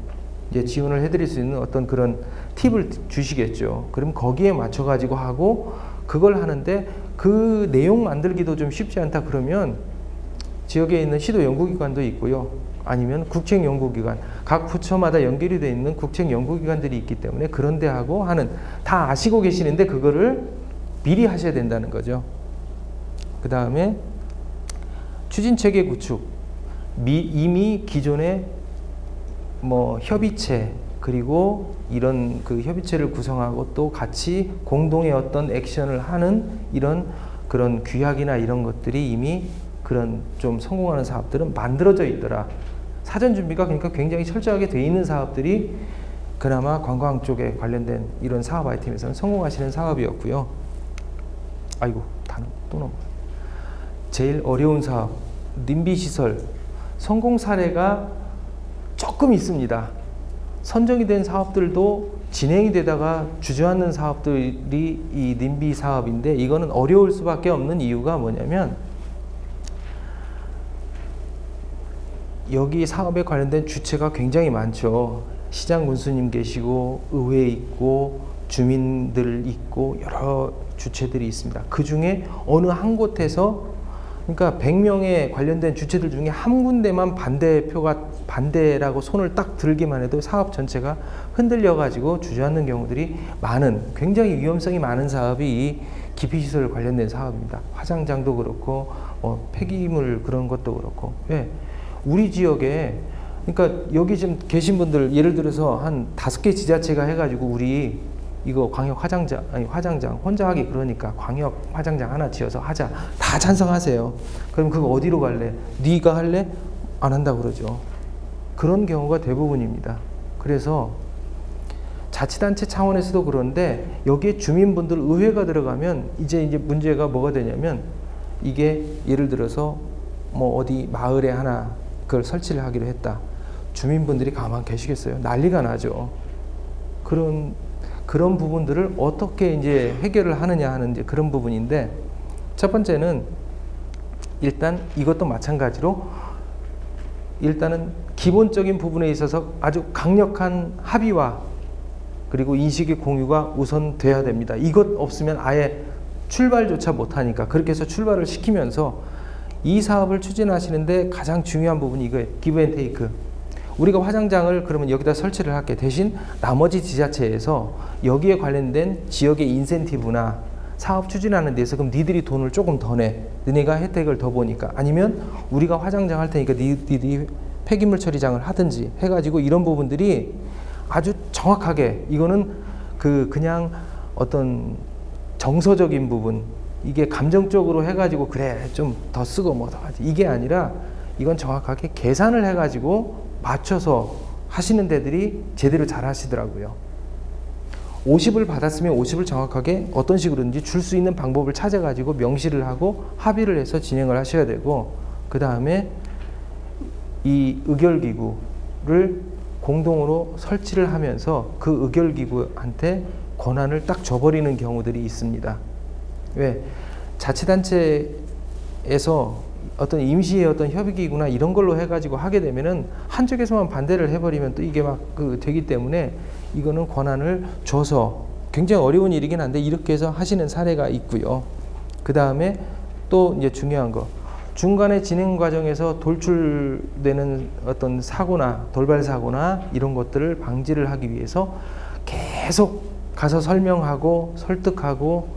이제 지원을 해드릴 수 있는 어떤 그런 팁을 주시겠죠. 그럼 거기에 맞춰가지고 하고, 그걸 하는데 그 내용 만들기도 좀 쉽지 않다 그러면 지역에 있는 시도 연구기관도 있고요. 아니면 국책연구기관, 각 부처마다 연결이 되어 있는 국책연구기관들이 있기 때문에 그런 데하고 하는, 다 아시고 계시는데 그거를 미리 하셔야 된다는 거죠. 그 다음에 추진체계 구축. 이미 기존의 뭐 협의체, 그리고 이런 그 협의체를 구성하고 또 같이 공동의 어떤 액션을 하는 이런 그런 규약이나 이런 것들이 이미 그런 좀 성공하는 사업들은 만들어져 있더라. 사전 준비가 그러니까 굉장히 철저하게 돼 있는 사업들이 그나마 관광 쪽에 관련된 이런 사업 아이템에서는 성공하시는 사업이었고요. 아이고, 단어 또 넘어요. 제일 어려운 사업, 님비 시설. 성공 사례가 조금 있습니다. 선정이 된 사업들도 진행이 되다가 주저앉는 사업들이 이 님비 사업인데, 이거는 어려울 수밖에 없는 이유가 뭐냐면 여기 사업에 관련된 주체가 굉장히 많죠. 시장 군수님 계시고, 의회 있고, 주민들 있고, 여러 주체들이 있습니다. 그 중에 어느 한 곳에서, 그러니까 100명의 관련된 주체들 중에 한 군데만 반대라고 손을 딱 들기만 해도 사업 전체가 흔들려 가지고 주저앉는 경우들이 많은, 굉장히 위험성이 많은 사업이 이 기피시설 관련된 사업입니다. 화장장도 그렇고 폐기물 그런 것도 그렇고. 예. 우리 지역에, 그러니까 여기 지금 계신 분들 예를 들어서 한 5개 지자체가 해가지고 우리 이거 광역 화장장 혼자 하기 그러니까 광역 화장장 하나 지어서 하자, 다 찬성하세요. 그럼 그거 어디로 갈래? 네가 할래? 안 한다 그러죠. 그런 경우가 대부분입니다. 그래서 자치단체 차원에서도 그런데 여기에 주민분들 의회가 들어가면 이제 문제가 뭐가 되냐면, 이게 예를 들어서 뭐 어디 마을에 하나 그걸 설치를 하기로 했다. 주민분들이 가만 계시겠어요? 난리가 나죠. 그런 부분들을 어떻게 이제 해결을 하느냐 하는 이제 그런 부분인데, 첫 번째는 일단 이것도 마찬가지로 일단은 기본적인 부분에 있어서 아주 강력한 합의와 그리고 인식의 공유가 우선 돼야 됩니다. 이것 없으면 아예 출발조차 못하니까, 그렇게 해서 출발을 시키면서 이 사업을 추진하시는데 가장 중요한 부분이 이거예요. 기브 앤 테이크. 우리가 화장장을 그러면 여기다 설치를 할게. 대신 나머지 지자체에서 여기에 관련된 지역의 인센티브나 사업 추진하는 데서 그럼 니들이 돈을 조금 더 내. 너네가 혜택을 더 보니까. 아니면 우리가 화장장 할 테니까 니들이 폐기물 처리장을 하든지 해가지고 이런 부분들이 아주 정확하게, 이거는 그냥 어떤 정서적인 부분, 이게 감정적으로 해가지고 그래 좀 더 쓰고 뭐 더 하지, 이게 아니라 이건 정확하게 계산을 해가지고 맞춰서 하시는 데들이 제대로 잘 하시더라고요. 50을 받았으면 50을 정확하게 어떤 식으로든지 줄 수 있는 방법을 찾아가지고 명시를 하고 합의를 해서 진행을 하셔야 되고, 그 다음에 이 의결기구를 공동으로 설치를 하면서 그 의결기구한테 권한을 딱 줘버리는 경우들이 있습니다. 왜? 자치단체에서 어떤 임시의 어떤 협의기구나 이런 걸로 해가지고 하게 되면은 한쪽에서만 반대를 해버리면 또 이게 막 되기 때문에 이거는 권한을 줘서 굉장히 어려운 일이긴 한데 이렇게 해서 하시는 사례가 있고요. 그 다음에 또 이제 중요한 거, 중간에 진행 과정에서 돌출되는 어떤 사고나 돌발 사고나 이런 것들을 방지를 하기 위해서 계속 가서 설명하고 설득하고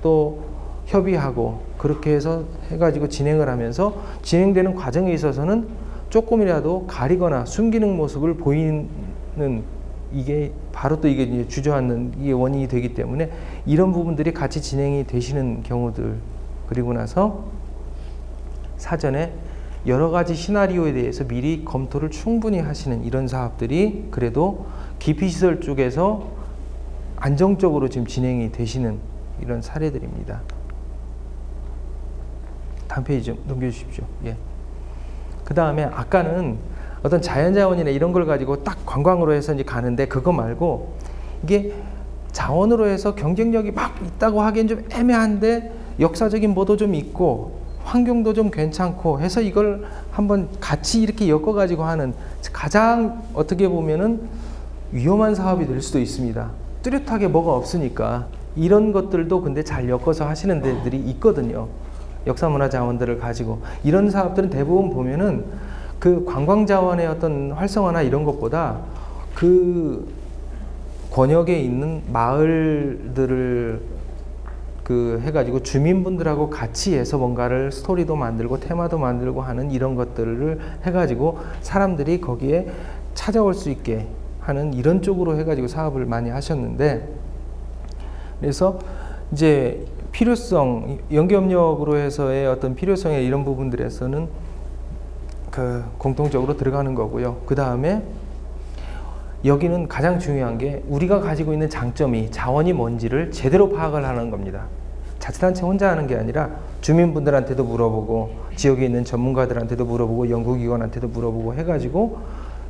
또 협의하고 그렇게 해서 해가지고 진행을 하면서 진행되는 과정에 있어서는 조금이라도 가리거나 숨기는 모습을 보이는, 이게 바로 또 이게 이제 주저앉는 이게 원인이 되기 때문에 이런 부분들이 같이 진행이 되시는 경우들, 그리고 나서 사전에 여러 가지 시나리오에 대해서 미리 검토를 충분히 하시는 이런 사업들이 그래도 기피시설 쪽에서 안정적으로 지금 진행이 되시는 이런 사례들입니다. 다음 페이지 좀 넘겨주십시오. 예. 그 다음에 아까는 어떤 자연자원이나 이런 걸 가지고 딱 관광으로 해서 이제 가는데, 그거 말고 이게 자원으로 해서 경쟁력이 막 있다고 하기엔 좀 애매한데 역사적인 뭐도 좀 있고 환경도 좀 괜찮고 해서 이걸 한번 같이 이렇게 엮어가지고 하는, 가장 어떻게 보면은 위험한 사업이 될 수도 있습니다. 뚜렷하게 뭐가 없으니까. 이런 것들도 근데 잘 엮어서 하시는 데들이 있거든요. 역사문화 자원들을 가지고. 이런 사업들은 대부분 보면은 그 관광 자원의 어떤 활성화나 이런 것보다 그 권역에 있는 마을들을 해가지고 주민분들하고 같이 해서 뭔가를 스토리도 만들고 테마도 만들고 하는 이런 것들을 해가지고 사람들이 거기에 찾아올 수 있게 하는 이런 쪽으로 해가지고 사업을 많이 하셨는데, 그래서 이제 필요성, 연계협력으로 해서의 어떤 필요성의 이런 부분들에서는 공통적으로 들어가는 거고요. 그 다음에 여기는 가장 중요한 게 우리가 가지고 있는 장점이 자원이 뭔지를 제대로 파악을 하는 겁니다. 자치단체 혼자 하는 게 아니라 주민분들한테도 물어보고 지역에 있는 전문가들한테도 물어보고 연구기관한테도 물어보고 해가지고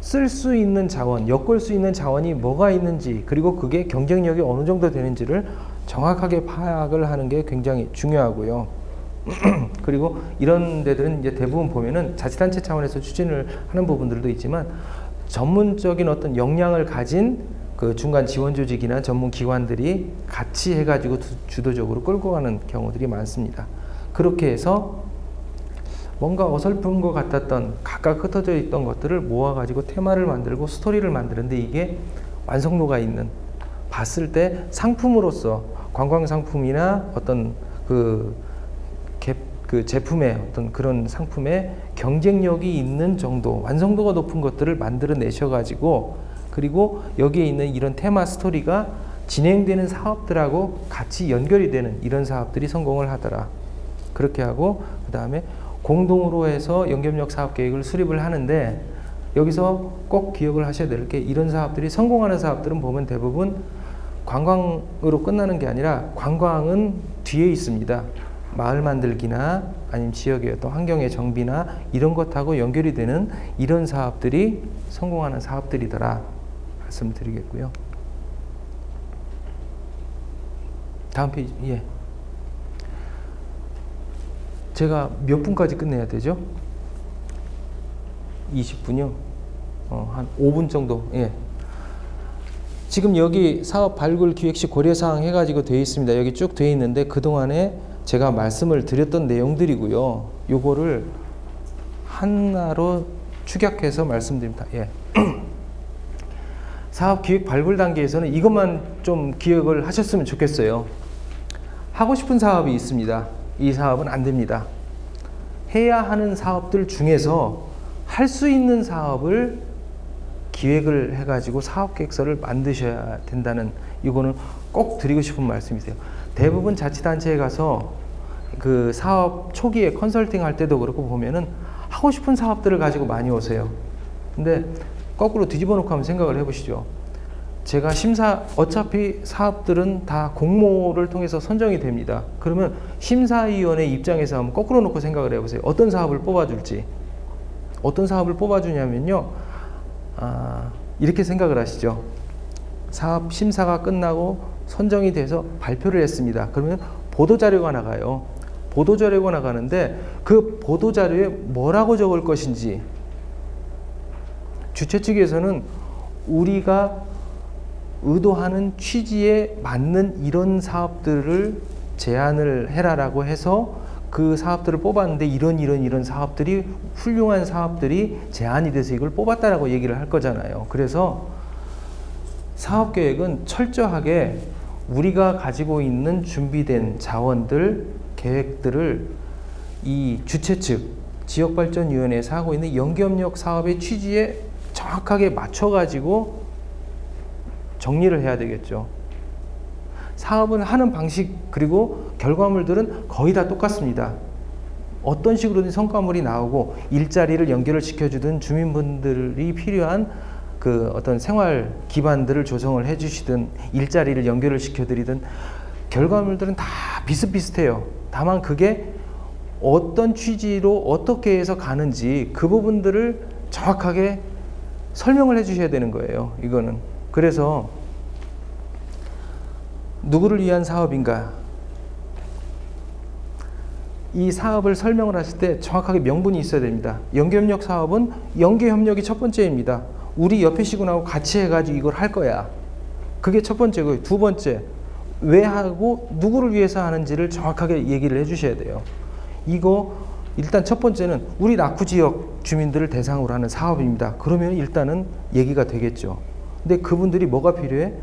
쓸 수 있는 자원, 엮을 수 있는 자원이 뭐가 있는지, 그리고 그게 경쟁력이 어느 정도 되는지를 정확하게 파악을 하는 게 굉장히 중요하고요. 그리고 이런 데들은 이제 대부분 보면은 자치단체 차원에서 추진을 하는 부분들도 있지만, 전문적인 어떤 역량을 가진 그 중간 지원 조직이나 전문 기관들이 같이 해가지고 주도적으로 끌고 가는 경우들이 많습니다. 그렇게 해서 뭔가 어설픈 것 같았던, 각각 흩어져 있던 것들을 모아가지고 테마를 만들고 스토리를 만드는데, 이게 완성도가 있는, 봤을 때 상품으로서 관광 상품이나 어떤 그 제품의 어떤 그런 상품의 경쟁력이 있는 정도, 완성도가 높은 것들을 만들어 내셔가지고, 그리고 여기에 있는 이런 테마 스토리가 진행되는 사업들하고 같이 연결이 되는 이런 사업들이 성공을 하더라. 그렇게 하고 그 다음에 공동으로 해서 연계협력 사업 계획을 수립을 하는데, 여기서 꼭 기억을 하셔야 될 게, 이런 사업들이 성공하는 사업들은 보면 대부분 관광으로 끝나는 게 아니라, 관광은 뒤에 있습니다. 마을 만들기나 아니면 지역의 어떤 환경의 정비나 이런 것하고 연결이 되는 이런 사업들이 성공하는 사업들이더라 말씀드리겠고요. 다음 페이지. 예. 제가 몇 분까지 끝내야 되죠? 20분이요? 한 5분 정도. 예. 지금 여기 사업 발굴 기획 시 고려사항 해가지고 되어 있습니다. 여기 쭉 되어 있는데, 그동안에 제가 말씀을 드렸던 내용들이고요. 요거를 하나로 축약해서 말씀드립니다. 예. 사업 기획 발굴 단계에서는 이것만 좀 기억을 하셨으면 좋겠어요. 하고 싶은 사업이 있습니다. 이 사업은 안 됩니다. 해야 하는 사업들 중에서 할 수 있는 사업을 기획을 해가지고 사업 계획서를 만드셔야 된다는, 이거는 꼭 드리고 싶은 말씀이세요. 대부분 자치단체에 가서 그 사업 초기에 컨설팅 할 때도 그렇고 보면은 하고 싶은 사업들을 가지고 많이 오세요. 근데 거꾸로 뒤집어 놓고 한번 생각을 해보시죠. 제가 어차피 사업들은 다 공모를 통해서 선정이 됩니다. 그러면 심사위원회 입장에서 한번 거꾸로 놓고 생각을 해보세요. 어떤 사업을 뽑아줄지. 어떤 사업을 뽑아주냐면요. 이렇게 생각을 하시죠. 사업 심사가 끝나고 선정이 돼서 발표를 했습니다. 그러면 보도자료가 나가요. 보도자료가 나가는데, 그 보도자료에 뭐라고 적을 것인지, 주최 측에서는 우리가 의도하는 취지에 맞는 이런 사업들을 제안을 해라라고 해서 그 사업들을 뽑았는데, 이런 사업들이, 훌륭한 사업들이 제안이 돼서 이걸 뽑았다라고 얘기를 할 거잖아요. 그래서 사업계획은 철저하게 우리가 가지고 있는 준비된 자원들, 계획들을 이 주최 측, 지역발전위원회에서 하고 있는 연계협력 사업의 취지에 정확하게 맞춰가지고 정리를 해야 되겠죠. 사업은 하는 방식, 그리고 결과물들은 거의 다 똑같습니다. 어떤 식으로든 성과물이 나오고, 일자리를 연결을 시켜주든, 주민분들이 필요한 그 어떤 생활 기반들을 조성을 해주시든, 일자리를 연결을 시켜드리든, 결과물들은 다 비슷비슷해요. 다만 그게 어떤 취지로 어떻게 해서 가는지 그 부분들을 정확하게 설명을 해 주셔야 되는 거예요. 이거는. 그래서 누구를 위한 사업인가, 이 사업을 설명을 하실 때 정확하게 명분이 있어야 됩니다. 연계협력 사업은 연계협력이 첫 번째입니다. 우리 옆에 시군하고 같이 해가지고 이걸 할 거야. 그게 첫 번째고요. 두 번째, 왜 하고 누구를 위해서 하는지를 정확하게 얘기를 해 주셔야 돼요. 이거 일단 첫 번째는 우리 낙후 지역 주민들을 대상으로 하는 사업입니다. 그러면 일단은 얘기가 되겠죠. 근데 그분들이 뭐가 필요해?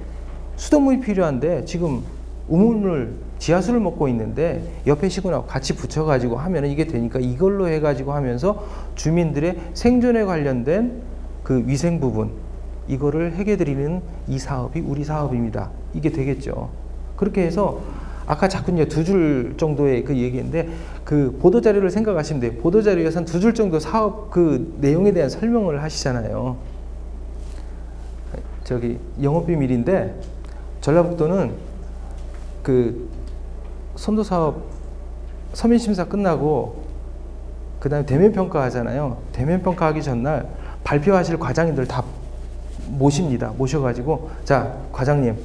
수돗물이 필요한데 지금 우물을, 지하수를 먹고 있는데 옆에 시군하고 같이 붙여가지고 하면 이게 되니까 이걸로 해가지고 하면서 주민들의 생존에 관련된 그 위생 부분, 이거를 해결드리는 이 사업이 우리 사업입니다. 이게 되겠죠. 그렇게 해서 아까 자꾸 이제 2줄 정도의 그 얘기인데, 그 보도자료를 생각하시면 돼요. 보도자료에서 한 2줄 정도 사업 그 내용에 대한 설명을 하시잖아요. 저기 영업비밀인데, 전라북도는 그 선도사업 서민심사 끝나고 그 다음에 대면평가 하잖아요. 대면평가 하기 전날 발표하실 과장님들 다 모십니다. 모셔가지고 자, 과장님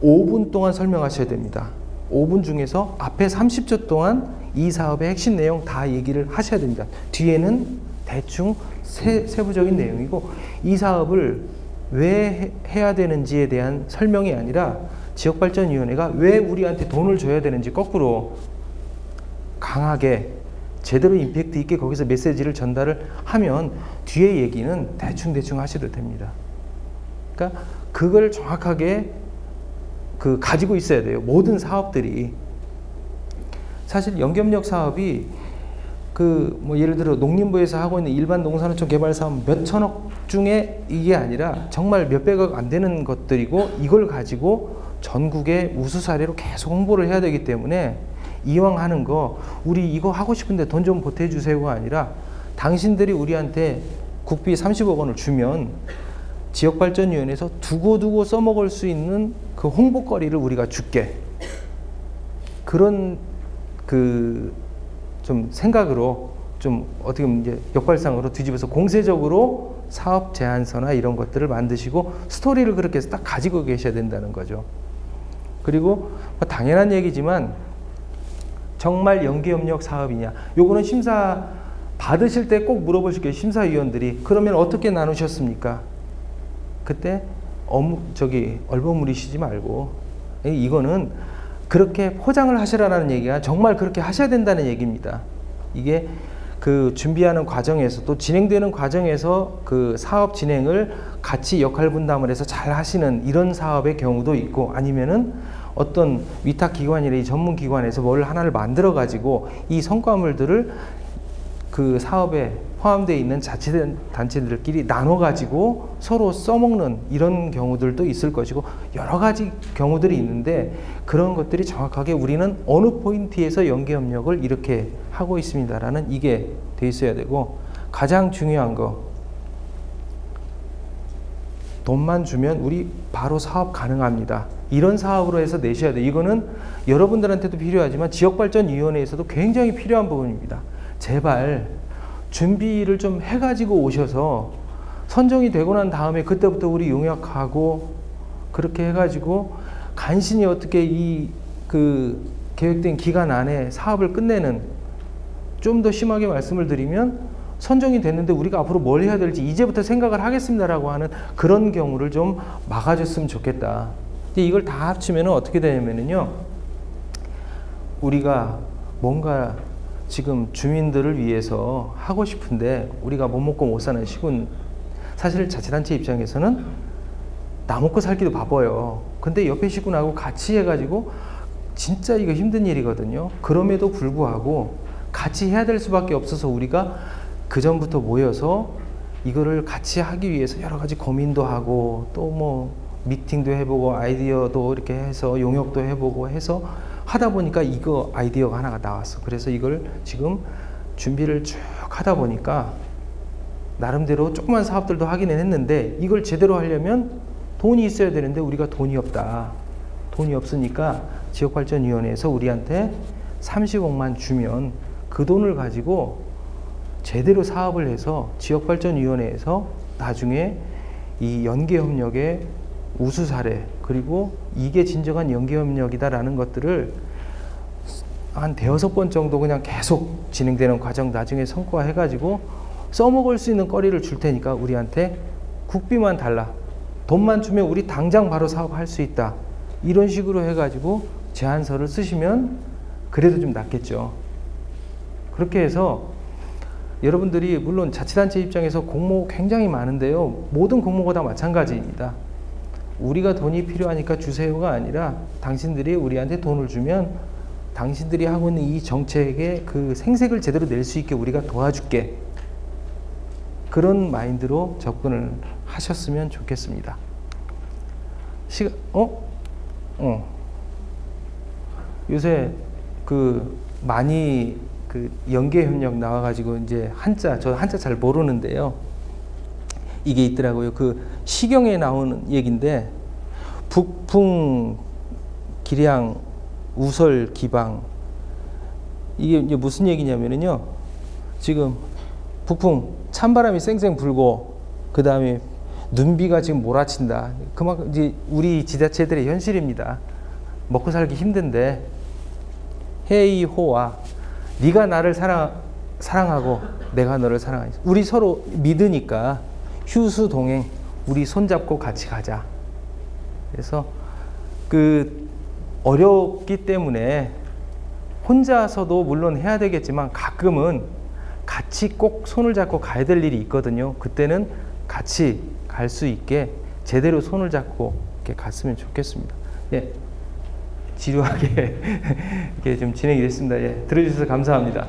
5분 동안 설명하셔야 됩니다. 5분 중에서 앞에 30초 동안 이 사업의 핵심 내용 다 얘기를 하셔야 됩니다. 뒤에는 대충 세부적인 내용이고, 이 사업을 왜 해야 되는지에 대한 설명이 아니라 지역발전위원회가 왜 우리한테 돈을 줘야 되는지 거꾸로 강하게 제대로 임팩트 있게 거기서 메시지를 전달을 하면 뒤에 얘기는 대충 하셔도 됩니다. 그러니까 그걸 정확하게 가지고 있어야 돼요. 모든 사업들이. 사실 연계협력 사업이 뭐 예를 들어 농림부에서 하고 있는 일반 농산어촌 개발 사업 몇 천억 중에 이게 아니라 정말 몇백억 안 되는 것들이고, 이걸 가지고 전국의 우수 사례로 계속 홍보를 해야 되기 때문에 이왕 하는 거 우리 이거 하고 싶은데 돈 좀 보태주세요가 아니라 당신들이 우리한테 국비 30억 원을 주면 지역발전위원회에서 두고 써먹을 수 있는 그 홍보거리를 우리가 줄게. 그런 좀 생각으로 좀 어떻게 보면 이제 역발상으로 뒤집어서 공세적으로 사업 제안서나 이런 것들을 만드시고 스토리를 그렇게 해서 딱 가지고 계셔야 된다는 거죠. 그리고 뭐 당연한 얘기지만 정말 연계협력 사업이냐, 요거는 심사 받으실 때 꼭 물어보실 게요. 심사위원들이 그러면 어떻게 나누셨습니까? 그때 얼버무리시지 말고, 이거는 그렇게 포장을 하시라는 얘기가 정말 그렇게 하셔야 된다는 얘기입니다. 이게 준비하는 과정에서 또 진행되는 과정에서 그 사업 진행을 같이 역할 분담을 해서 잘 하시는 이런 사업의 경우도 있고, 아니면은 어떤 위탁 기관이나 이 전문 기관에서 뭘 하나를 만들어 가지고 이 성과물들을 그 사업에 포함되어 있는 자치단체들끼리 나눠 가지고 서로 써먹는 이런 경우들도 있을 것이고, 여러 가지 경우들이 있는데, 그런 것들이 정확하게 우리는 어느 포인트에서 연계협력을 이렇게 하고 있습니다라는 이게 돼 있어야 되고, 가장 중요한 거, 돈만 주면 우리 바로 사업 가능합니다. 이런 사업으로 해서 내셔야 돼요. 이거는 여러분들한테도 필요하지만 지역발전위원회에서도 굉장히 필요한 부분입니다. 제발 준비를 좀 해가지고 오셔서 선정이 되고 난 다음에 그때부터 우리 용역하고 그렇게 해가지고 간신히 어떻게 계획된 기간 안에 사업을 끝내는, 좀 더 심하게 말씀을 드리면 선정이 됐는데 우리가 앞으로 뭘 해야 될지 이제부터 생각을 하겠습니다라고 하는 그런 경우를 좀 막아줬으면 좋겠다. 근데 이걸 다 합치면 어떻게 되냐면요, 우리가 뭔가 지금 주민들을 위해서 하고 싶은데 우리가 못 먹고 못 사는 시군, 사실 자치단체 입장에서는 나 먹고 살기도 바빠요. 근데 옆에 시군하고 같이 해가지고 진짜 이거 힘든 일이거든요. 그럼에도 불구하고 같이 해야 될 수밖에 없어서 우리가 그 전부터 모여서 이거를 같이 하기 위해서 여러 가지 고민도 하고 또 뭐 미팅도 해보고 아이디어도 이렇게 해서 용역도 해보고 해서 하다 보니까 이거 아이디어가 하나가 나왔어. 그래서 이걸 지금 준비를 쭉 하다 보니까 나름대로 조그만 사업들도 하기는 했는데, 이걸 제대로 하려면 돈이 있어야 되는데 우리가 돈이 없다. 돈이 없으니까 지역발전위원회에서 우리한테 30억만 주면 그 돈을 가지고 제대로 사업을 해서 지역발전위원회에서 나중에 이 연계협력의 우수 사례, 그리고 이게 진정한 연계협력이다라는 것들을 한 5번 정도 그냥 계속 진행되는 과정 나중에 성과해가지고 써먹을 수 있는 거리를 줄 테니까 우리한테 국비만 달라. 돈만 주면 우리 당장 바로 사업할 수 있다. 이런 식으로 해가지고 제안서를 쓰시면 그래도 좀 낫겠죠. 그렇게 해서 여러분들이 물론 자치단체 입장에서 공모 굉장히 많은데요. 모든 공모가 다 마찬가지입니다. 우리가 돈이 필요하니까 주세요가 아니라 당신들이 우리한테 돈을 주면 당신들이 하고 있는 이 정책의 그 생색을 제대로 낼 수 있게 우리가 도와줄게. 그런 마인드로 접근을 하셨으면 좋겠습니다. 요새 많이 연계협력 나와가지고 이제 저 한자 잘 모르는데요. 이게 있더라고요. 시경에 나오는 얘기인데, 북풍, 기량, 우설, 기방. 이게 이제 무슨 얘기냐면요. 지금 북풍, 찬바람이 쌩쌩 불고 그 다음에 눈비가 지금 몰아친다. 그만큼 이제 우리 지자체들의 현실입니다. 먹고 살기 힘든데 해이호와 네가 나를 사랑하고 내가 너를 사랑하지. 우리 서로 믿으니까 휴수동행, 우리 손잡고 같이 가자. 그래서 그 어렵기 때문에 혼자서도 물론 해야 되겠지만 가끔은 같이 꼭 손을 잡고 가야 될 일이 있거든요. 그때는 같이 갈 수 있게 제대로 손을 잡고 이렇게 갔으면 좋겠습니다. 예, 지루하게 이렇게 좀 진행이 됐습니다. 예, 들어주셔서 감사합니다.